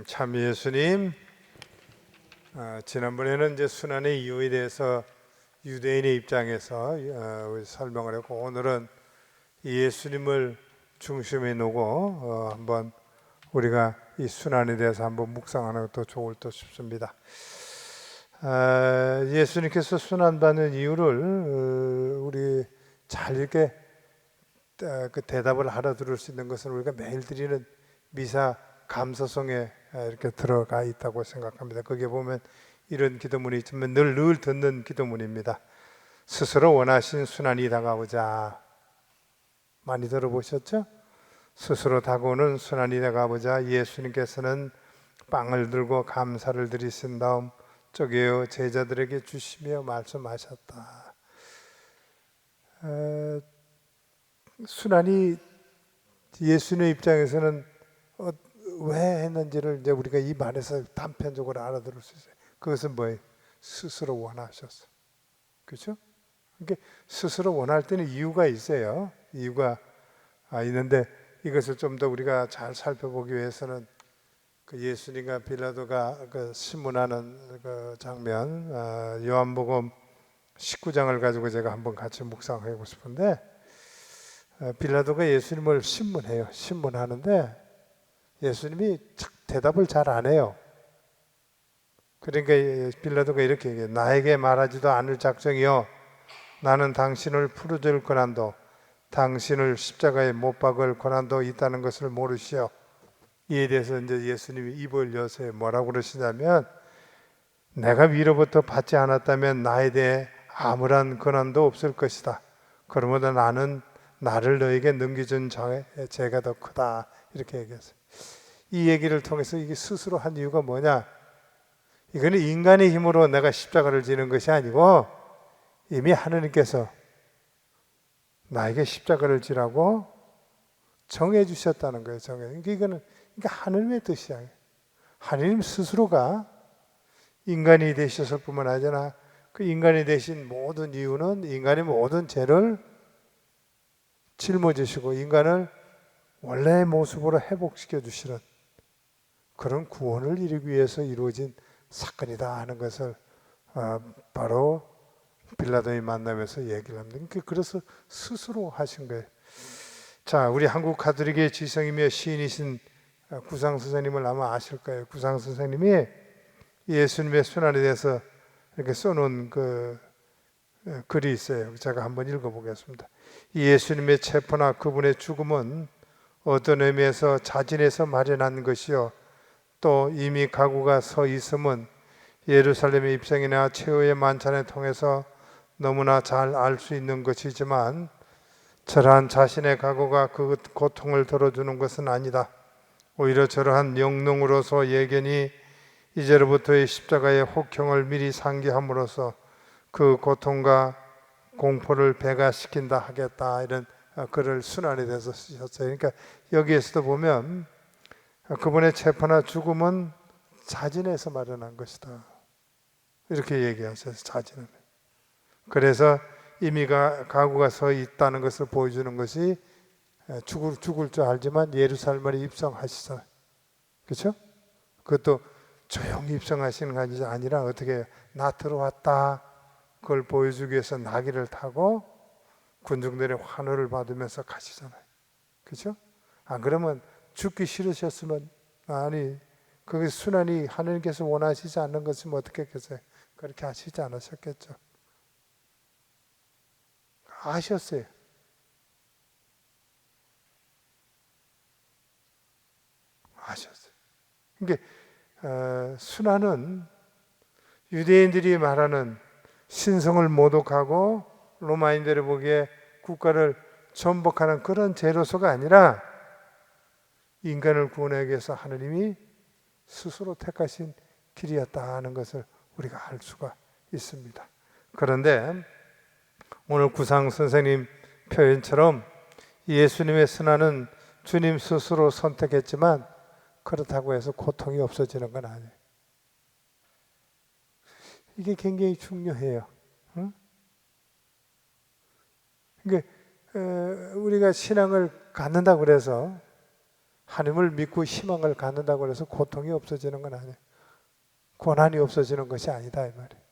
참 예수님, 지난번에는 이제 순환의 이유에 대해서 유대인의 입장에서 설명을 했고, 오늘은 예수님을 중심에 놓고 한번 우리가 이 순환에 대해서 한번 묵상하는 것도 좋을 듯 싶습니다. 예수님께서 순환받는 이유를 우리 잘 이렇게 그 대답을 알아들을 수 있는 것은 우리가 매일 드리는 미사 감사성에 이렇게 들어가 있다고 생각합니다. 거기에 보면 이런 기도문이 있지만 늘 듣는 기도문입니다. 스스로 원하신 순환이 다가오자. 많이 들어보셨죠? 스스로 다가오는 순환이 다가오자 예수님께서는 빵을 들고 감사를 드리신 다음 쪼개어 제자들에게 주시며 말씀하셨다. 순환이 예수님의 입장에서는 왜 했는지를 이제 우리가 이 말에서 단편적으로 알아들을 수 있어요. 그것은 뭐예요? 스스로 원하셨어. 그렇죠? 그러니까 스스로 원할 때는 이유가 있어요. 이유가 있는데 이것을 좀 더 우리가 잘 살펴보기 위해서는 그 예수님과 빌라도가 그 신문하는 그 장면, 요한복음 19장을 가지고 제가 한번 같이 묵상하고 싶은데, 빌라도가 예수님을 신문해요. 신문하는데 예수님이 대답을 잘 안 해요. 그러니까 빌라도가 이렇게 얘기해요. 나에게 말하지도 않을 작정이여 나는 당신을 풀어줄 권한도 당신을 십자가에 못 박을 권한도 있다는 것을 모르시오. 이에 대해서 이제 예수님이 입을 여세요. 뭐라고 그러시냐면, 내가 위로부터 받지 않았다면 나에 대해 아무런 권한도 없을 것이다. 그러므로 나는 나를 너에게 넘겨준 죄가 더 크다. 이렇게 얘기했어요. 이 얘기를 통해서 이게 스스로 한 이유가 뭐냐? 이거는 인간의 힘으로 내가 십자가를 지는 것이 아니고 이미 하느님께서 나에게 십자가를 지라고 정해 주셨다는 거예요. 이거는 그러니까 하느님의 뜻이야. 하느님 스스로가 인간이 되셨을 뿐만 아니라 그 인간이 되신 모든 이유는 인간의 모든 죄를 짊어지시고 인간을 원래의 모습으로 회복시켜 주시는 그런 구원을 이루기 위해서 이루어진 사건이다 하는 것을 바로 빌라도의 만남에서 얘기를 합니다. 그래서 스스로 하신 거예요. 자, 우리 한국 가톨릭의 지성이며 시인이신 구상 선생님을 아마 아실 거예요. 구상 선생님이 예수님의 순환에 대해서 이렇게 써놓은 그 글이 있어요. 제가 한번 읽어보겠습니다. 예수님의 체포나 그분의 죽음은 어떤 의미에서 자진해서 마련한 것이요, 또 이미 각오가 서 있음은 예루살렘의 입성이나 최후의 만찬을 통해서 너무나 잘 알 수 있는 것이지만 저러한 자신의 각오가 그 고통을 덜어주는 것은 아니다. 오히려 저러한 영농으로서 예견이 이제로부터의 십자가의 혹형을 미리 상기함으로써 그 고통과 공포를 배가시킨다 하겠다. 이런 글을 순환에 대해서 쓰셨어요. 그러니까 여기에서도 보면 그분의 체포나 죽음은 자진해서 마련한 것이다. 이렇게 얘기하셔서 자진을. 그래서 이미 각오가 서 있다는 것을 보여주는 것이 죽을 줄 알지만 예루살렘에 입성하시잖아요. 그렇죠? 그것도 조용히 입성하시는 것이 아니라 어떻게 나 들어왔다 그걸 보여주기 위해서 나귀를 타고 군중들의 환호를 받으면서 가시잖아요. 그렇죠? 안 그러면 죽기 싫으셨으면 아니 그게 순환이 하나님께서 원하시지 않는 것이면 어떻게 했겠어요? 그렇게 하시지 않으셨겠죠. 아셨어요. 아셨어요. 그러니까 순환은 유대인들이 말하는 신성을 모독하고 로마인들이 보기에 국가를 전복하는 그런 제로서가 아니라 인간을 구원하기 위해서 하느님이 스스로 택하신 길이었다 하는 것을 우리가 알 수가 있습니다. 그런데 오늘 구상 선생님 표현처럼 예수님의 순환은 주님 스스로 선택했지만 그렇다고 해서 고통이 없어지는 건 아니에요. 이게 굉장히 중요해요. 응? 그러니까 우리가 신앙을 갖는다고 그래서 하나님을 믿고 희망을 갖는다고 해서 고통이 없어지는 건 아니에요. 고난이 없어지는 것이 아니다 이 말이에요.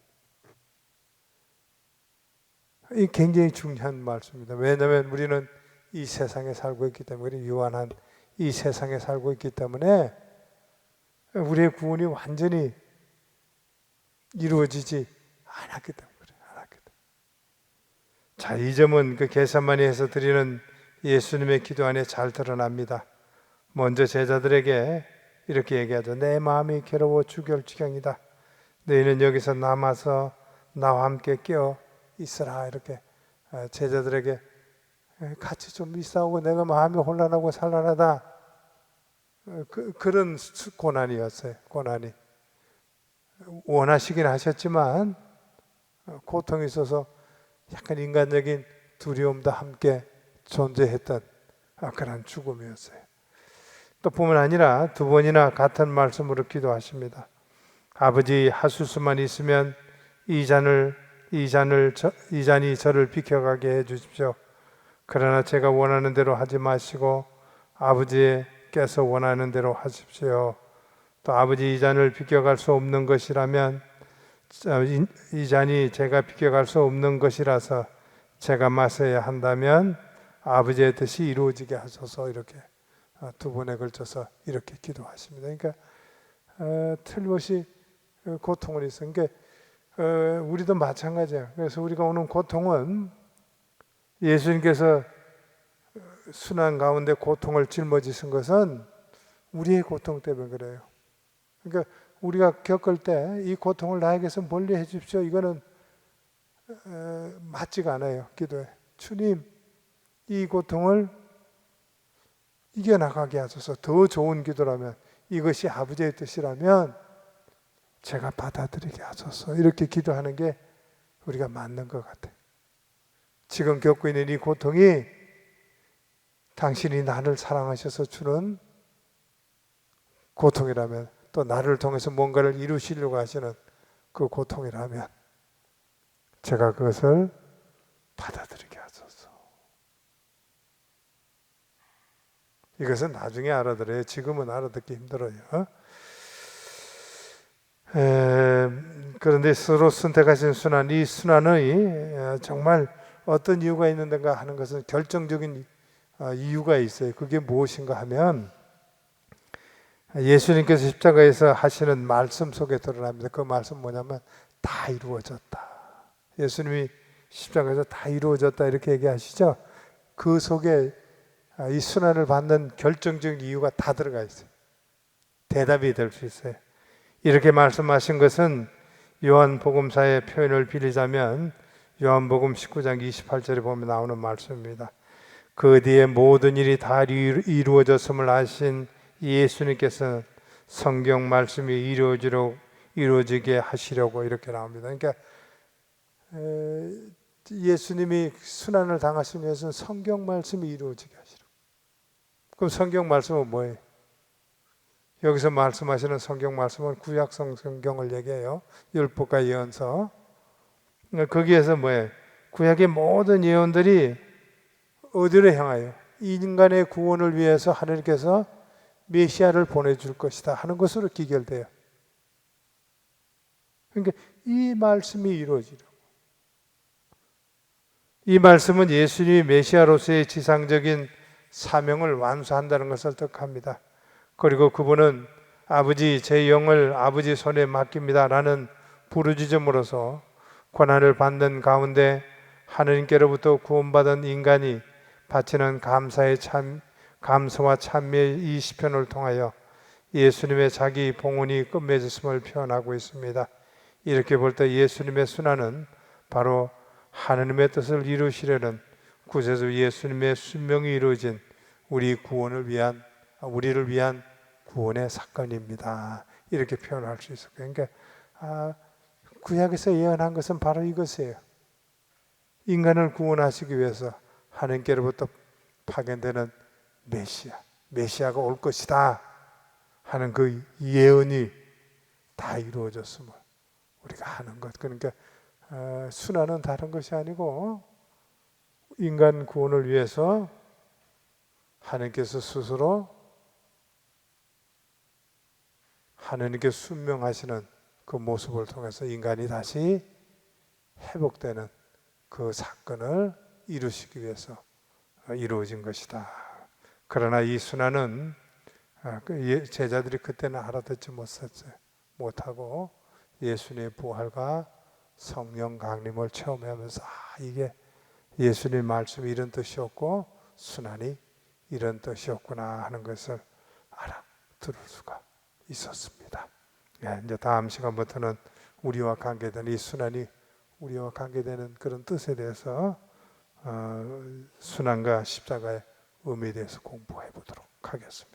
이 굉장히 중요한 말씀입니다. 왜냐하면 우리는 이 세상에 살고 있기 때문에, 유한한 이 세상에 살고 있기 때문에 우리의 구원이 완전히 이루어지지 않았기 때문에 그래요. 자, 이 점은 그 겟세마니에서 드리는 예수님의 기도 안에 잘 드러납니다. 먼저 제자들에게 이렇게 얘기하죠. 내 마음이 괴로워 죽을 지경이다. 너희는 여기서 남아서 나와 함께 깨어 있으라. 이렇게 제자들에게 같이 좀 있어오고 내가 마음이 혼란하고 산란하다. 그런 고난이었어요. 고난이 원하시긴 하셨지만 고통이 있어서 약간 인간적인 두려움도 함께 존재했던 그런 죽음이었어요. 또 뿐만 아니라 두 번이나 같은 말씀으로 기도하십니다. 아버지, 하술수만 있으면 이 잔이 저를 비켜가게 해주십시오. 그러나 제가 원하는 대로 하지 마시고 아버지께서 원하는 대로 하십시오. 또 아버지, 이 잔을 비켜갈 수 없는 것이라면 이 잔이 제가 비켜갈 수 없는 것이라서 제가 마셔야 한다면 아버지의 뜻이 이루어지게 하소서. 이렇게 두 번에 걸쳐서 이렇게 기도하십니다. 그러니까 틀림없이 고통을 있어요. 그러니까 우리도 마찬가지예요. 그래서 우리가 오는 고통은 예수님께서 순환 가운데 고통을 짊어지신 것은 우리의 고통 때문에 그래요. 그러니까 우리가 겪을 때 이 고통을 나에게서 멀리 해주십시오. 이거는 맞지가 않아요. 기도에 주님, 이 고통을 이겨나가게 하소서. 더 좋은 기도라면, 이것이 아버지의 뜻이라면 제가 받아들이게 하소서. 이렇게 기도하는 게 우리가 맞는 것 같아요. 지금 겪고 있는 이 고통이 당신이 나를 사랑하셔서 주는 고통이라면, 또 나를 통해서 뭔가를 이루시려고 하시는 그 고통이라면 제가 그것을 받아들이게 하소서. 이것은 나중에 알아들어요. 지금은 알아듣기 힘들어요. 그런데 스스로 선택하신 순환, 이 순환의 정말 어떤 이유가 있는가 하는 것은 결정적인 이유가 있어요. 그게 무엇인가 하면 예수님께서 십자가에서 하시는 말씀 속에 드러납니다. 그 말씀 뭐냐면 다 이루어졌다. 예수님이 십자가에서 다 이루어졌다 이렇게 얘기하시죠. 그 속에 이 순환을 받는 결정적인 이유가 다 들어가 있어요. 대답이 될 수 있어요. 이렇게 말씀하신 것은 요한복음사의 표현을 빌리자면 요한복음 19장 28절에 보면 나오는 말씀입니다. 그 뒤에 모든 일이 다 이루어졌음을 아신 예수님께서는 성경 말씀이 이루어지게 하시려고 이렇게 나옵니다. 그러니까 예수님이 순환을 당하신 이유는 성경 말씀이 이루어지게 하시려고. 그럼 성경 말씀은 뭐예요? 여기서 말씀하시는 성경 말씀은 구약 성경을 얘기해요. 율법과 예언서. 거기에서 뭐예요? 구약의 모든 예언들이 어디로 향하여 인간의 구원을 위해서 하나님께서 메시아를 보내줄 것이다 하는 것으로 기결돼요. 그러니까 이 말씀이 이루어지려고. 이 말씀은 예수님이 메시아로서의 지상적인 사명을 완수한다는 것을 뜻합니다. 그리고 그분은 아버지, 제 영을 아버지 손에 맡깁니다 라는 부르짖음으로써 고난을 받는 가운데 하느님께로부터 구원받은 인간이 바치는 감사와 찬미의 이 시편을 통하여 예수님의 자기 봉헌이 끝맺었음을 표현하고 있습니다. 이렇게 볼 때 예수님의 순환은 바로 하느님의 뜻을 이루시려는 구세주 예수님의 순명이 이루어진 우리를 위한 구원의 사건입니다. 이렇게 표현할 수 있을 거예요. 그러니까 구약에서 예언한 것은 바로 이것이에요. 인간을 구원하시기 위해서 하나님께로부터 파견되는 메시아가 올 것이다 하는 그 예언이 다 이루어졌음을 우리가 하는 것. 그러니까 순환은 다른 것이 아니고 인간 구원을 위해서 하나님께서 스스로 하느님께 순명하시는 그 모습을 통해서 인간이 다시 회복되는 그 사건을 이루시기 위해서 이루어진 것이다. 그러나 이 순환은 제자들이 그때는 알아듣지 못하고 예수님의 부활과 성령 강림을 체험하면서 이게 예수님 말씀이 이런 뜻이었고 순환이 이런 뜻이었구나 하는 것을 알아들을 수가 있었습니다. 이제 다음 시간부터는 우리와 관계되는 이 순환이 우리와 관계되는 그런 뜻에 대해서 순환과 십자가의 의미에 대해서 공부해 보도록 하겠습니다.